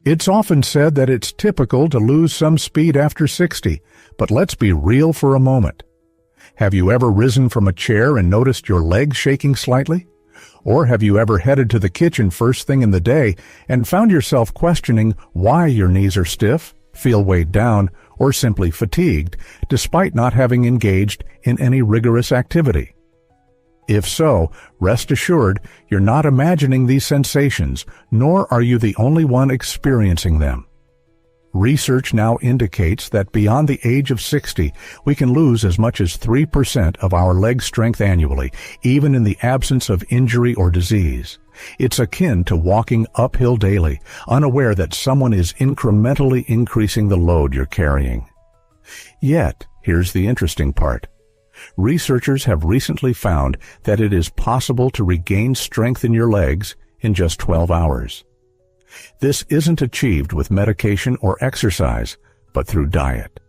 It's often said that it's typical to lose some speed after 60, but let's be real for a moment. Have you ever risen from a chair and noticed your legs shaking slightly? Or have you ever headed to the kitchen first thing in the day and found yourself questioning why your knees are stiff, feel weighed down, or simply fatigued, despite not having engaged in any rigorous activity? If so, rest assured you're not imagining these sensations, nor are you the only one experiencing them. Research now indicates that beyond the age of 60, we can lose as much as 3% of our leg strength annually, even in the absence of injury or disease. It's akin to walking uphill daily, unaware that someone is incrementally increasing the load you're carrying. Yet, here's the interesting part. Researchers have recently found that it is possible to regain strength in your legs in just 12 hours. This isn't achieved with medication or exercise, but through diet.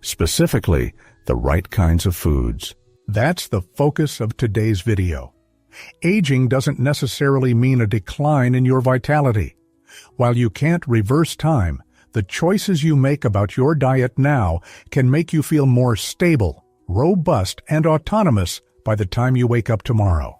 Specifically, the right kinds of foods. That's the focus of today's video. Aging doesn't necessarily mean a decline in your vitality. While you can't reverse time, the choices you make about your diet now can make you feel more stable, robust, and autonomous by the time you wake up tomorrow.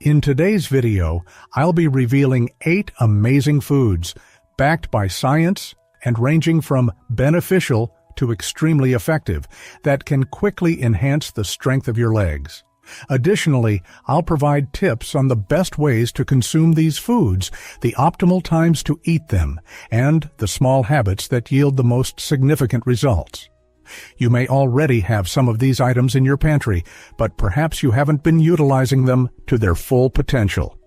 In today's video, I'll be revealing 8 amazing foods, backed by science and ranging from beneficial to extremely effective, that can quickly enhance the strength of your legs. Additionally, I'll provide tips on the best ways to consume these foods, the optimal times to eat them, and the small habits that yield the most significant results. You may already have some of these items in your pantry, but perhaps you haven't been utilizing them to their full potential.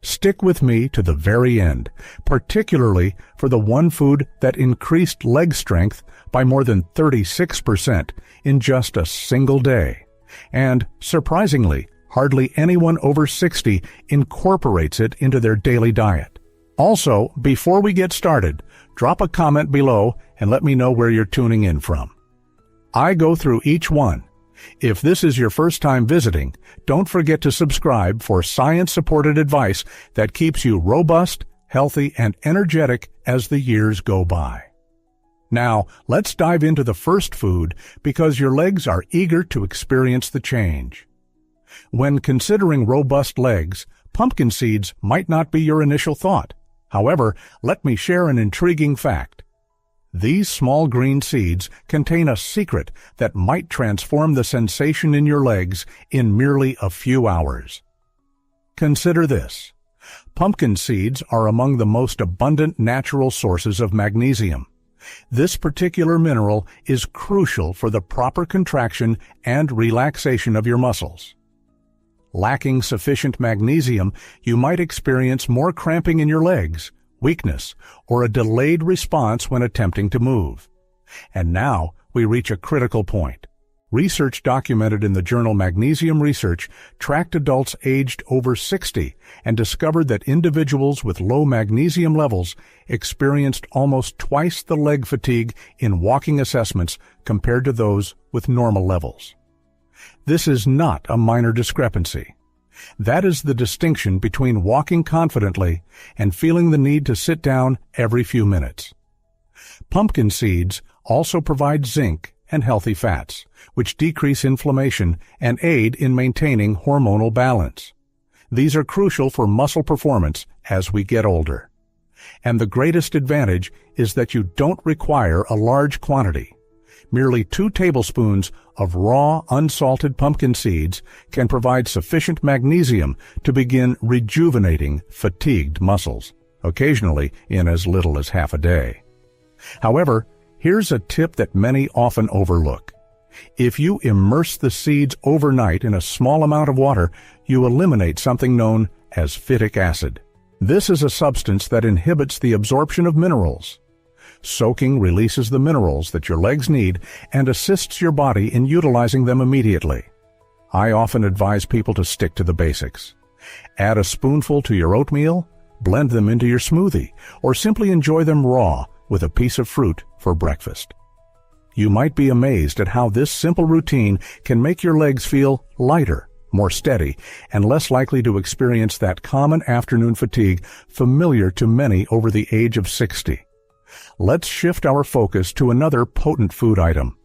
Stick with me to the very end, particularly for the one food that increased leg strength by more than 36% in just a single day. And, surprisingly, hardly anyone over 60 incorporates it into their daily diet. Also, before we get started, drop a comment below and let me know where you're tuning in from. I go through each one. If this is your first time visiting, don't forget to subscribe for science-supported advice that keeps you robust, healthy, and energetic as the years go by. Now, let's dive into the first food because your legs are eager to experience the change. When considering robust legs, pumpkin seeds might not be your initial thought. However, let me share an intriguing fact. These small green seeds contain a secret that might transform the sensation in your legs in merely a few hours. Consider this. Pumpkin seeds are among the most abundant natural sources of magnesium. This particular mineral is crucial for the proper contraction and relaxation of your muscles. Lacking sufficient magnesium, you might experience more cramping in your legs, weakness, or a delayed response when attempting to move. And now we reach a critical point. Research documented in the journal Magnesium Research tracked adults aged over 60 and discovered that individuals with low magnesium levels experienced almost twice the leg fatigue in walking assessments compared to those with normal levels. This is not a minor discrepancy. That is the distinction between walking confidently and feeling the need to sit down every few minutes. Pumpkin seeds also provide zinc and healthy fats, which decrease inflammation and aid in maintaining hormonal balance. These are crucial for muscle performance as we get older. And the greatest advantage is that you don't require a large quantity. Merely 2 tablespoons of raw, unsalted pumpkin seeds can provide sufficient magnesium to begin rejuvenating fatigued muscles, occasionally in as little as half a day. However, here's a tip that many often overlook. If you immerse the seeds overnight in a small amount of water, you eliminate something known as phytic acid. This is a substance that inhibits the absorption of minerals. Soaking releases the minerals that your legs need and assists your body in utilizing them immediately. I often advise people to stick to the basics. Add a spoonful to your oatmeal, blend them into your smoothie, or simply enjoy them raw with a piece of fruit for breakfast. You might be amazed at how this simple routine can make your legs feel lighter, more steady, and less likely to experience that common afternoon fatigue familiar to many over the age of 60. Let's shift our focus to another potent food item.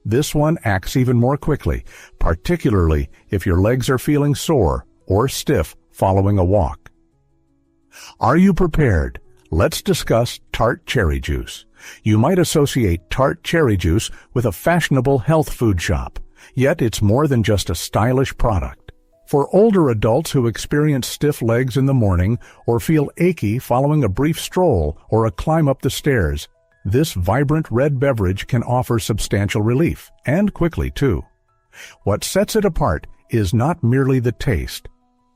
This one acts even more quickly, particularly if your legs are feeling sore or stiff following a walk. Are you prepared? Let's discuss Tart cherry juice. You might associate Tart cherry juice with a fashionable health food shop, yet it's more than just a stylish product. For older adults who experience stiff legs in the morning or feel achy following a brief stroll or a climb up the stairs, this vibrant red beverage can offer substantial relief, and quickly too. What sets it apart is not merely the taste.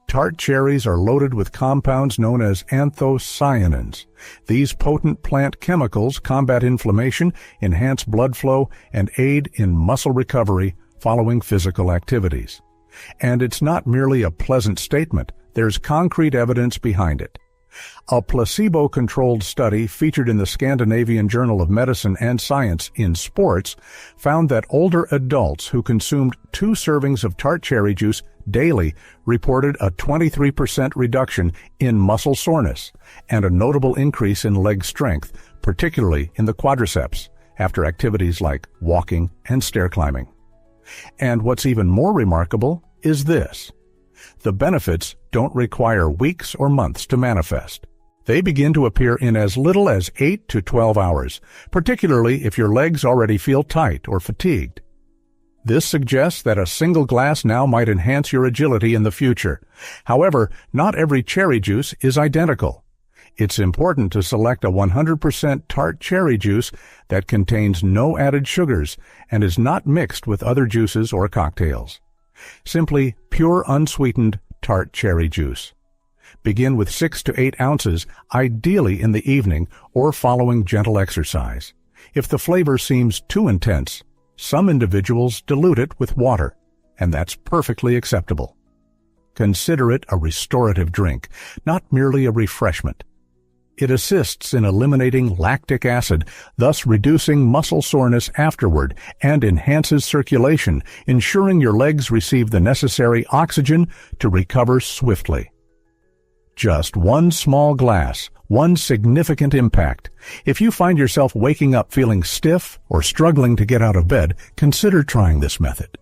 Tart cherries are loaded with compounds known as anthocyanins. These potent plant chemicals combat inflammation, enhance blood flow, and aid in muscle recovery following physical activities. And it's not merely a pleasant statement, there's concrete evidence behind it. A placebo-controlled study featured in the Scandinavian Journal of Medicine and Science in Sports found that older adults who consumed 2 servings of Tart cherry juice daily reported a 23% reduction in muscle soreness and a notable increase in leg strength, particularly in the quadriceps, after activities like walking and stair climbing. And what's even more remarkable is this. The benefits don't require weeks or months to manifest. They begin to appear in as little as 8 to 12 hours, particularly if your legs already feel tight or fatigued. This suggests that a single glass now might enhance your agility in the future. However, not every cherry juice is identical. It's important to select a 100% Tart cherry juice that contains no added sugars and is not mixed with other juices or cocktails. Simply pure unsweetened Tart cherry juice. Begin with 6 to 8 ounces, ideally in the evening or following gentle exercise. If the flavor seems too intense, some individuals dilute it with water, and that's perfectly acceptable. Consider it a restorative drink, not merely a refreshment. It assists in eliminating lactic acid, thus reducing muscle soreness afterward, and enhances circulation, ensuring your legs receive the necessary oxygen to recover swiftly. Just one small glass, one significant impact. If you find yourself waking up feeling stiff or struggling to get out of bed, consider trying this method.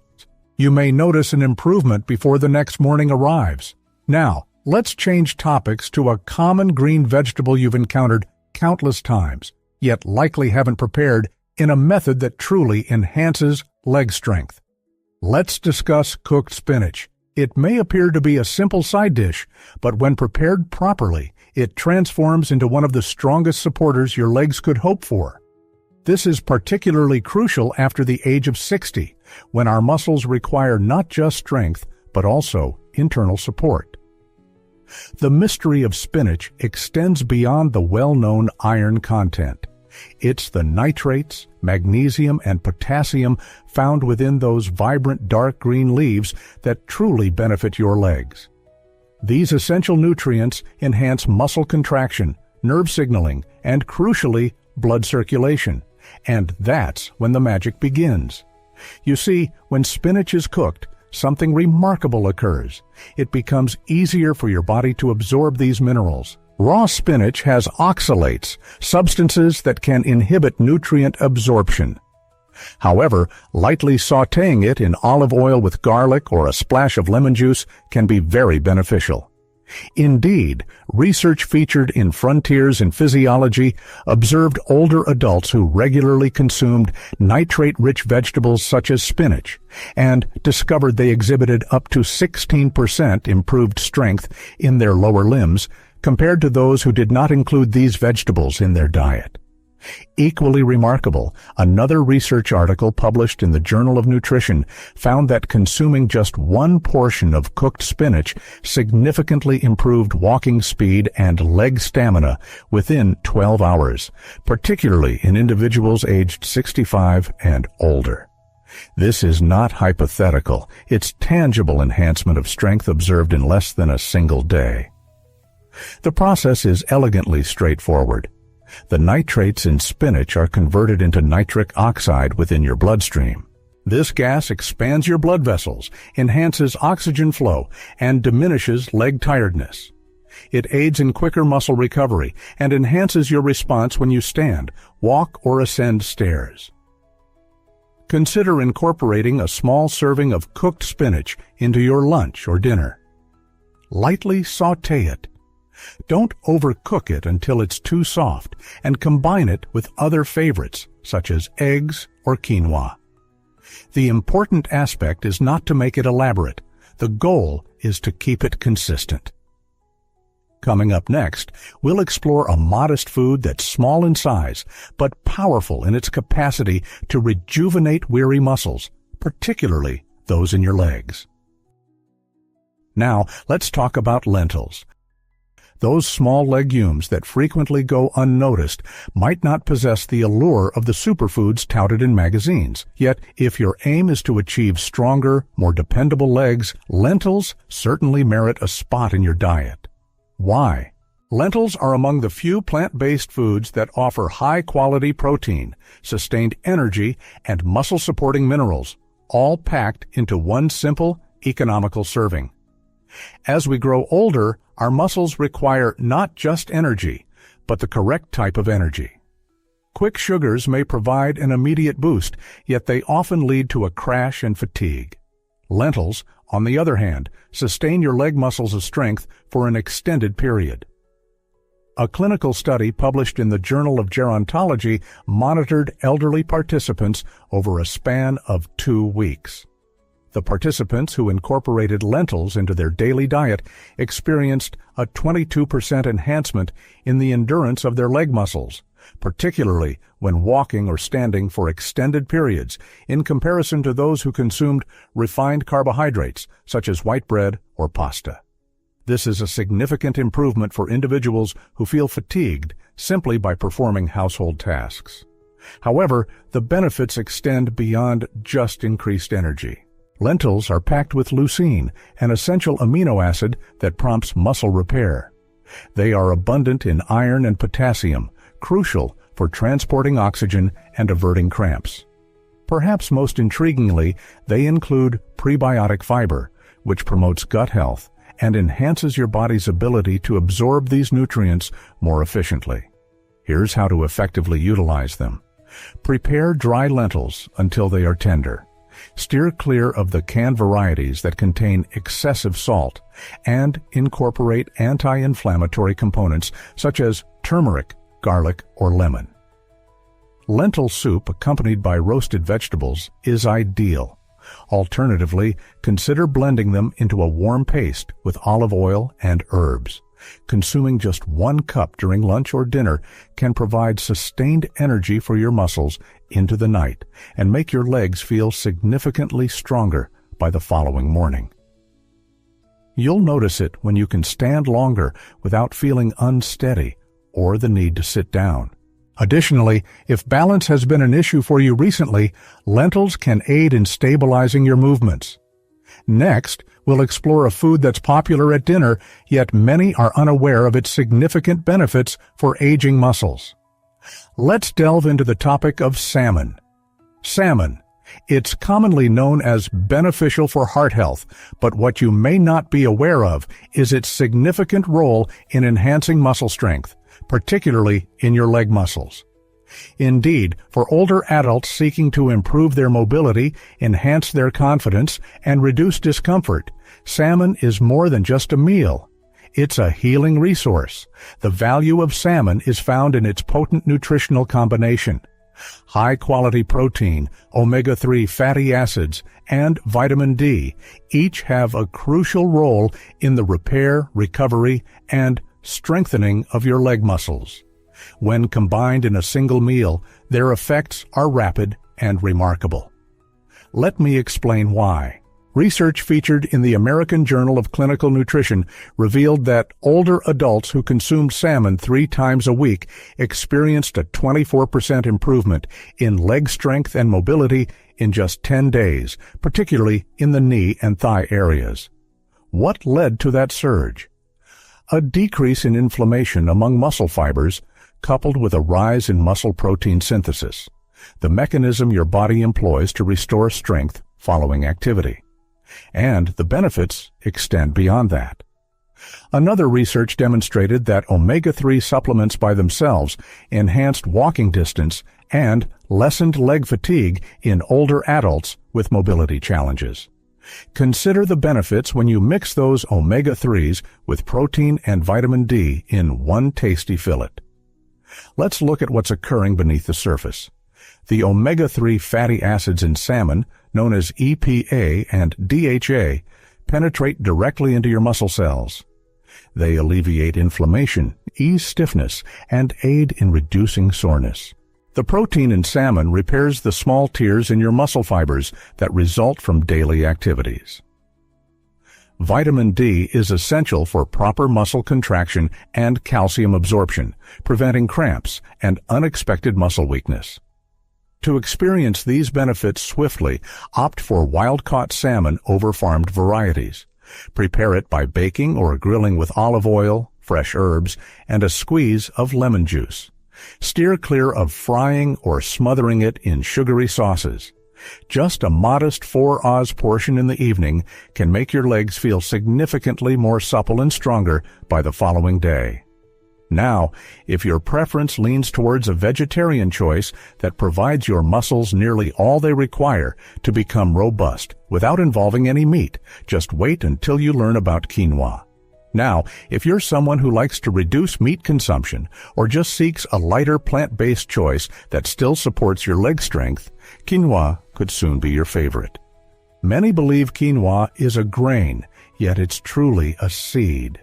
You may notice an improvement before the next morning arrives. Now, let's change topics to a common green vegetable you've encountered countless times, yet likely haven't prepared in a method that truly enhances leg strength. Let's discuss cooked spinach. It may appear to be a simple side dish, but when prepared properly, it transforms into one of the strongest supporters your legs could hope for. This is particularly crucial after the age of 60, when our muscles require not just strength, but also internal support. The mystery of spinach extends beyond the well-known iron content. It's the nitrates, magnesium, and potassium found within those vibrant dark green leaves that truly benefit your legs. These essential nutrients enhance muscle contraction, nerve signaling, and crucially, blood circulation. And that's when the magic begins. You see, when spinach is cooked, something remarkable occurs. It becomes easier for your body to absorb these minerals. Raw spinach has oxalates, substances that can inhibit nutrient absorption. However, lightly sautéing it in olive oil with garlic or a splash of lemon juice can be very beneficial. Indeed, research featured in Frontiers in Physiology observed older adults who regularly consumed nitrate-rich vegetables such as spinach and discovered they exhibited up to 16% improved strength in their lower limbs compared to those who did not include these vegetables in their diet. Equally remarkable, another research article published in the Journal of Nutrition found that consuming just one portion of cooked spinach significantly improved walking speed and leg stamina within 12 hours, particularly in individuals aged 65 and older. This is not hypothetical. It's tangible enhancement of strength observed in less than a single day. The process is elegantly straightforward. The nitrates in spinach are converted into nitric oxide within your bloodstream. This gas expands your blood vessels, enhances oxygen flow, and diminishes leg tiredness. It aids in quicker muscle recovery and enhances your response when you stand, walk, or ascend stairs. Consider incorporating a small serving of cooked spinach into your lunch or dinner. Lightly sauté it. Don't overcook it until it's too soft, and combine it with other favorites, such as eggs or quinoa. The important aspect is not to make it elaborate. The goal is to keep it consistent. Coming up next, we'll explore a modest food that's small in size, but powerful in its capacity to rejuvenate weary muscles, particularly those in your legs. Now, let's talk about lentils. Those small legumes that frequently go unnoticed might not possess the allure of the superfoods touted in magazines. Yet, if your aim is to achieve stronger, more dependable legs, lentils certainly merit a spot in your diet. Why? Lentils are among the few plant-based foods that offer high-quality protein, sustained energy, and muscle-supporting minerals, all packed into one simple, economical serving. As we grow older, our muscles require not just energy, but the correct type of energy. Quick sugars may provide an immediate boost, yet they often lead to a crash and fatigue. Lentils, on the other hand, sustain your leg muscles of strength for an extended period. A clinical study published in the Journal of Gerontology monitored elderly participants over a span of 2 weeks. The participants who incorporated lentils into their daily diet experienced a 22% enhancement in the endurance of their leg muscles, particularly when walking or standing for extended periods, in comparison to those who consumed refined carbohydrates such as white bread or pasta. This is a significant improvement for individuals who feel fatigued simply by performing household tasks. However, the benefits extend beyond just increased energy. Lentils are packed with leucine, an essential amino acid that prompts muscle repair. They are abundant in iron and potassium, crucial for transporting oxygen and averting cramps. Perhaps most intriguingly, they include prebiotic fiber, which promotes gut health and enhances your body's ability to absorb these nutrients more efficiently. Here's how to effectively utilize them. Prepare dry lentils until they are tender. Steer clear of the canned varieties that contain excessive salt, and incorporate anti-inflammatory components such as turmeric, garlic, or lemon. Lentil soup accompanied by roasted vegetables is ideal. Alternatively, consider blending them into a warm paste with olive oil and herbs. Consuming just 1 cup during lunch or dinner can provide sustained energy for your muscles into the night and make your legs feel significantly stronger by the following morning. You'll notice it when you can stand longer without feeling unsteady or the need to sit down. Additionally, if balance has been an issue for you recently, lentils can aid in stabilizing your movements. Next, we'll explore a food that's popular at dinner, yet many are unaware of its significant benefits for aging muscles. Let's delve into the topic of salmon. Salmon. It's commonly known as beneficial for heart health, but what you may not be aware of is its significant role in enhancing muscle strength, particularly in your leg muscles. Indeed, for older adults seeking to improve their mobility, enhance their confidence, and reduce discomfort, salmon is more than just a meal. It's a healing resource. The value of salmon is found in its potent nutritional combination. High-quality protein, omega-3 fatty acids, and vitamin D each have a crucial role in the repair, recovery, and strengthening of your leg muscles. When combined in a single meal, their effects are rapid and remarkable. Let me explain why. Research featured in the American Journal of Clinical Nutrition revealed that older adults who consumed salmon 3 times a week experienced a 24% improvement in leg strength and mobility in just 10 days, particularly in the knee and thigh areas. What led to that surge? A decrease in inflammation among muscle fibers, coupled with a rise in muscle protein synthesis. the mechanism your body employs to restore strength following activity. And the benefits extend beyond that. Another research demonstrated that omega-3 supplements by themselves enhanced walking distance and lessened leg fatigue in older adults with mobility challenges. Consider the benefits when you mix those omega-3s with protein and vitamin D in one tasty fillet. Let's look at what's occurring beneath the surface. The omega-3 fatty acids in salmon, known as EPA and DHA, penetrate directly into your muscle cells. They alleviate inflammation, ease stiffness, and aid in reducing soreness. The protein in salmon repairs the small tears in your muscle fibers that result from daily activities. Vitamin D is essential for proper muscle contraction and calcium absorption, preventing cramps and unexpected muscle weakness. To experience these benefits swiftly, opt for wild-caught salmon over farmed varieties. Prepare it by baking or grilling with olive oil, fresh herbs, and a squeeze of lemon juice. Steer clear of frying or smothering it in sugary sauces. Just a modest 4 oz portion in the evening can make your legs feel significantly more supple and stronger by the following day. Now, if your preference leans towards a vegetarian choice that provides your muscles nearly all they require to become robust without involving any meat, just wait until you learn about quinoa. Now, if you're someone who likes to reduce meat consumption or just seeks a lighter plant-based choice that still supports your leg strength, quinoa could soon be your favorite. Many believe quinoa is a grain, yet it's truly a seed.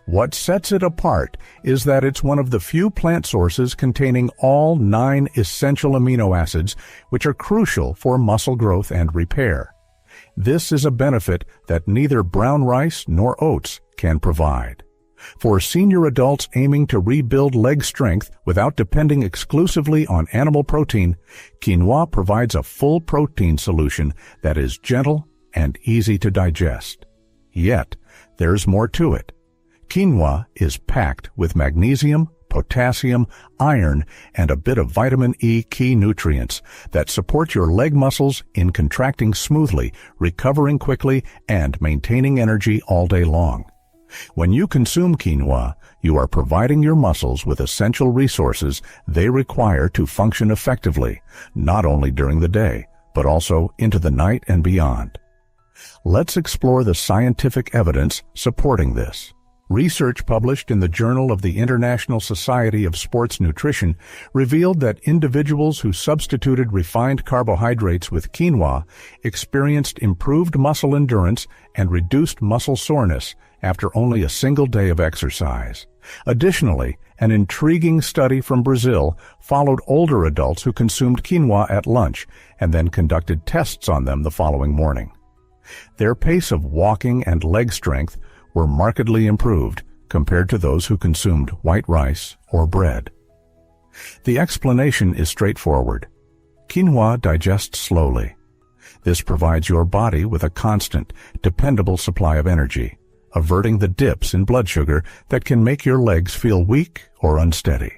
What sets it apart is that it's one of the few plant sources containing all 9 essential amino acids, which are crucial for muscle growth and repair. This is a benefit that neither brown rice nor oats can provide. For senior adults aiming to rebuild leg strength without depending exclusively on animal protein, quinoa provides a full protein solution that is gentle and easy to digest. Yet, there's more to it. Quinoa is packed with magnesium, potassium, iron, and a bit of vitamin E key nutrients that support your leg muscles in contracting smoothly, recovering quickly, and maintaining energy all day long. When you consume quinoa, you are providing your muscles with essential resources they require to function effectively, not only during the day, but also into the night and beyond. Let's explore the scientific evidence supporting this. Research published in the Journal of the International Society of Sports Nutrition revealed that individuals who substituted refined carbohydrates with quinoa experienced improved muscle endurance and reduced muscle soreness after only a single day of exercise. Additionally, an intriguing study from Brazil followed older adults who consumed quinoa at lunch and then conducted tests on them the following morning. Their pace of walking and leg strength were markedly improved compared to those who consumed white rice or bread. The explanation is straightforward. Quinoa digests slowly. This provides your body with a constant, dependable supply of energy, averting the dips in blood sugar that can make your legs feel weak or unsteady.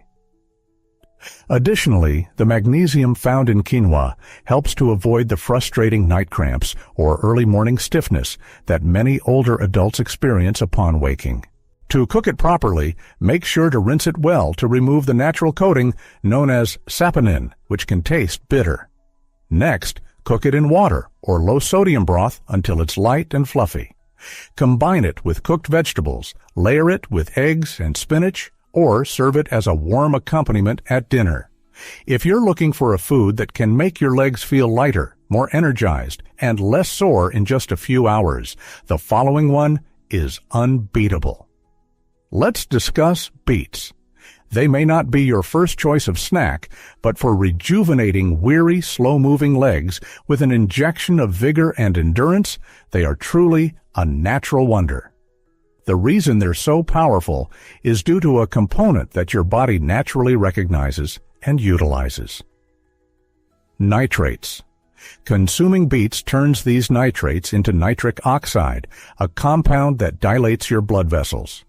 Additionally, the magnesium found in quinoa helps to avoid the frustrating night cramps or early morning stiffness that many older adults experience upon waking. To cook it properly, make sure to rinse it well to remove the natural coating known as saponin, which can taste bitter. Next, cook it in water or low-sodium broth until it's light and fluffy. Combine it with cooked vegetables, layer it with eggs and spinach, or serve it as a warm accompaniment at dinner. If you're looking for a food that can make your legs feel lighter, more energized, and less sore in just a few hours, the following one is unbeatable. Let's discuss beets. They may not be your first choice of snack, but for rejuvenating weary, slow-moving legs with an injection of vigor and endurance, they are truly a natural wonder. The reason they're so powerful is due to a component that your body naturally recognizes and utilizes. Nitrates. Consuming beets turns these nitrates into nitric oxide, a compound that dilates your blood vessels.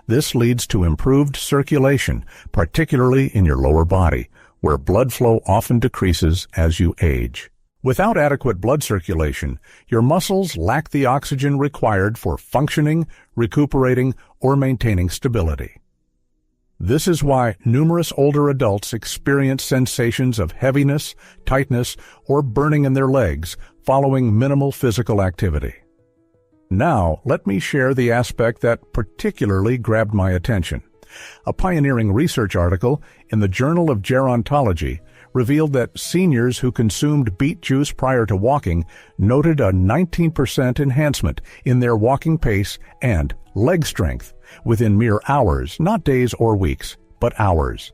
This leads to improved circulation, particularly in your lower body, where blood flow often decreases as you age. Without adequate blood circulation, your muscles lack the oxygen required for functioning, recuperating, or maintaining stability. This is why numerous older adults experience sensations of heaviness, tightness, or burning in their legs following minimal physical activity. Now, let me share the aspect that particularly grabbed my attention. A pioneering research article in the Journal of Gerontology revealed that seniors who consumed beet juice prior to walking noted a 19% enhancement in their walking pace and leg strength within mere hours, not days or weeks, but hours.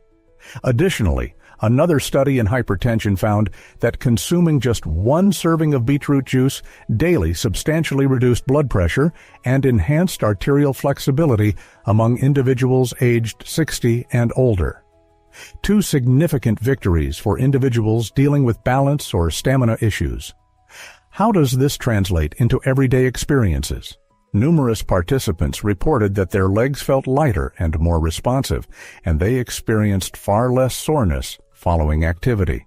Additionally, another study in hypertension found that consuming just one serving of beetroot juice daily substantially reduced blood pressure and enhanced arterial flexibility among individuals aged 60 and older. Two significant victories for individuals dealing with balance or stamina issues. How does this translate into everyday experiences? Numerous participants reported that their legs felt lighter and more responsive, and they experienced far less soreness following activity.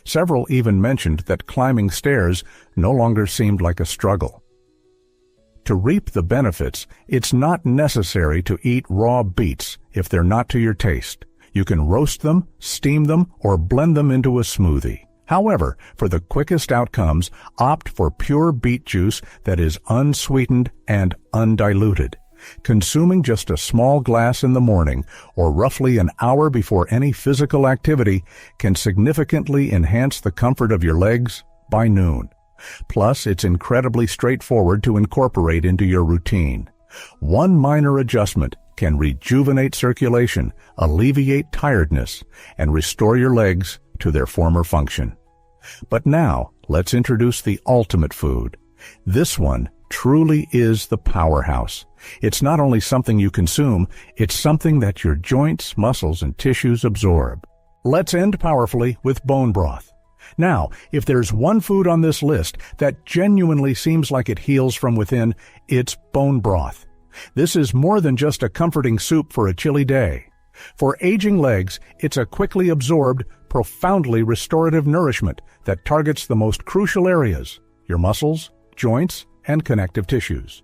Several even mentioned that climbing stairs no longer seemed like a struggle. To reap the benefits, it's not necessary to eat raw beets if they're not to your taste. You can roast them, steam them, or blend them into a smoothie. However, for the quickest outcomes, opt for pure beet juice that is unsweetened and undiluted. Consuming just a small glass in the morning or roughly an hour before any physical activity can significantly enhance the comfort of your legs by noon. Plus, it's incredibly straightforward to incorporate into your routine. One minor adjustment can rejuvenate circulation, alleviate tiredness, and restore your legs to their former function. But now, let's introduce the ultimate food. This one truly is the powerhouse. It's not only something you consume, it's something that your joints, muscles, and tissues absorb. Let's end powerfully with bone broth. Now, if there's one food on this list that genuinely seems like it heals from within, it's bone broth. This is more than just a comforting soup for a chilly day. For aging legs, it's a quickly absorbed, profoundly restorative nourishment that targets the most crucial areas, your muscles, joints, and connective tissues.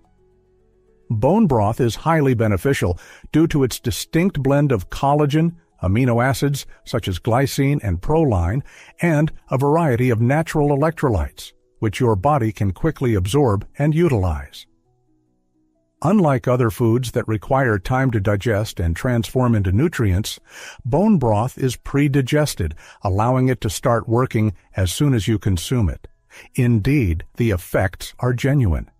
Bone broth is highly beneficial due to its distinct blend of collagen, amino acids such as glycine and proline, and a variety of natural electrolytes, which your body can quickly absorb and utilize. Unlike other foods that require time to digest and transform into nutrients, bone broth is pre-digested, allowing it to start working as soon as you consume it. Indeed, the effects are genuine.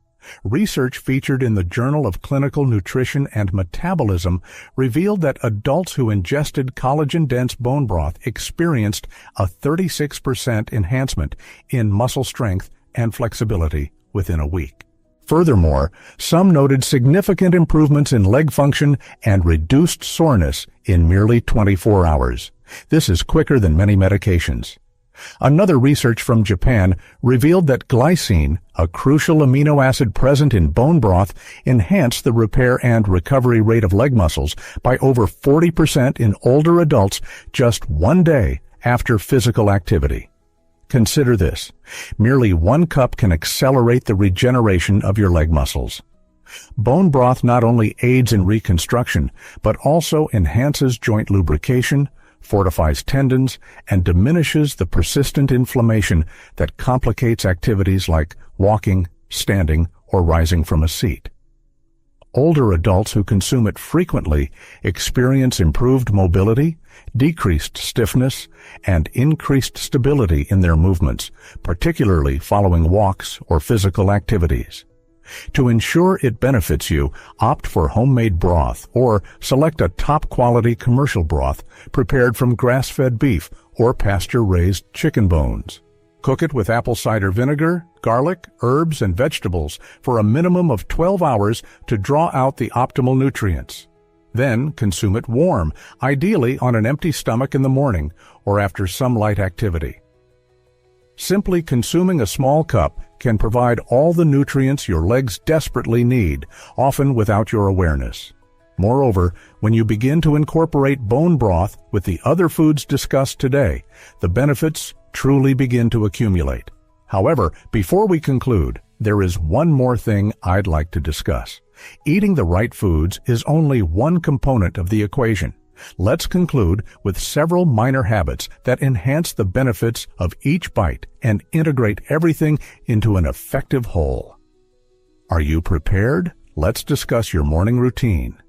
Research featured in the Journal of Clinical Nutrition and Metabolism revealed that adults who ingested collagen-dense bone broth experienced a 36% enhancement in muscle strength and flexibility within a week. Furthermore, some noted significant improvements in leg function and reduced soreness in merely 24 hours. This is quicker than many medications. Another research from Japan revealed that glycine, a crucial amino acid present in bone broth, enhanced the repair and recovery rate of leg muscles by over 40% in older adults just one day after physical activity. Consider this. Merely 1 cup can accelerate the regeneration of your leg muscles. Bone broth not only aids in reconstruction, but also enhances joint lubrication, fortifies tendons, and diminishes the persistent inflammation that complicates activities like walking, standing, or rising from a seat. Older adults who consume it frequently experience improved mobility, decreased stiffness, and increased stability in their movements, particularly following walks or physical activities. To ensure it benefits you, opt for homemade broth or select a top-quality commercial broth prepared from grass-fed beef or pasture-raised chicken bones. Cook it with apple cider vinegar, garlic, herbs, and vegetables for a minimum of 12 hours to draw out the optimal nutrients. Then consume it warm, ideally on an empty stomach in the morning or after some light activity. Simply consuming a small cup can provide all the nutrients your legs desperately need, often without your awareness. Moreover, when you begin to incorporate bone broth with the other foods discussed today, the benefits truly begin to accumulate. However, before we conclude, there is one more thing I'd like to discuss. Eating the right foods is only one component of the equation. Let's conclude with several minor habits that enhance the benefits of each bite and integrate everything into an effective whole. Are you prepared? Let's discuss your morning routine.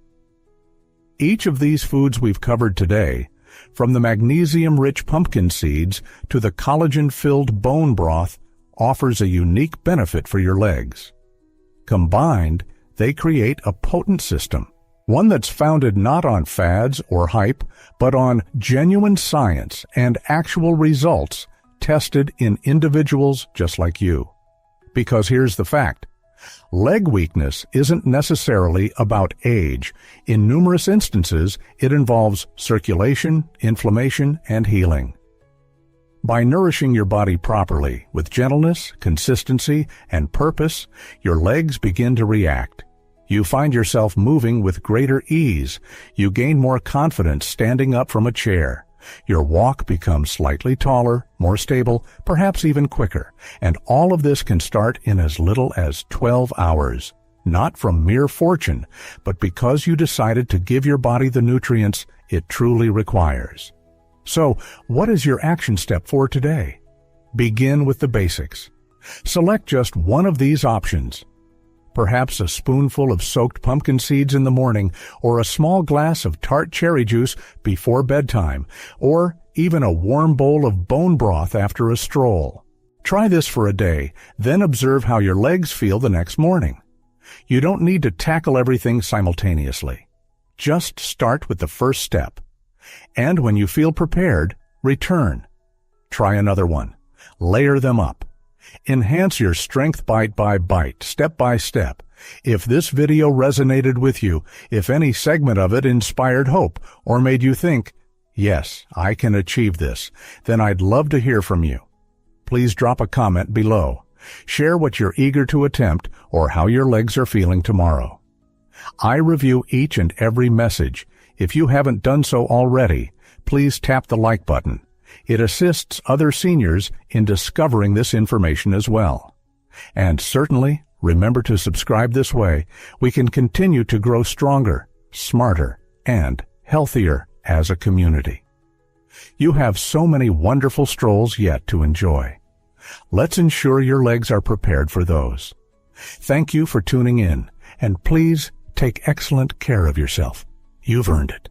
Each of these foods we've covered today, from the magnesium-rich pumpkin seeds to the collagen-filled bone broth, offers a unique benefit for your legs. Combined, they create a potent system, one that's founded not on fads or hype, but on genuine science and actual results tested in individuals just like you. Because here's the fact. Leg weakness isn't necessarily about age. In numerous instances, it involves circulation, inflammation, and healing. By nourishing your body properly with gentleness, consistency, and purpose, your legs begin to react. You find yourself moving with greater ease. You gain more confidence standing up from a chair. Your walk becomes slightly taller, more stable, perhaps even quicker, and all of this can start in as little as 12 hours. Not from mere fortune, but because you decided to give your body the nutrients it truly requires. So, what is your action step for today? Begin with the basics. Select just one of these options. Perhaps a spoonful of soaked pumpkin seeds in the morning, or a small glass of tart cherry juice before bedtime, or even a warm bowl of bone broth after a stroll. Try this for a day, then observe how your legs feel the next morning. You don't need to tackle everything simultaneously. Just start with the first step. And when you feel prepared, return. Try another one. Layer them up. Enhance your strength bite by bite, step by step. If this video resonated with you, if any segment of it inspired hope or made you think, yes, I can achieve this, then I'd love to hear from you. Please drop a comment below. Share what you're eager to attempt or how your legs are feeling tomorrow. I review each and every message. If you haven't done so already, please tap the like button. It assists other seniors in discovering this information as well. And certainly, remember to subscribe. This way, we can continue to grow stronger, smarter, and healthier as a community. You have so many wonderful strolls yet to enjoy. Let's ensure your legs are prepared for those. Thank you for tuning in, and please take excellent care of yourself. You've earned it.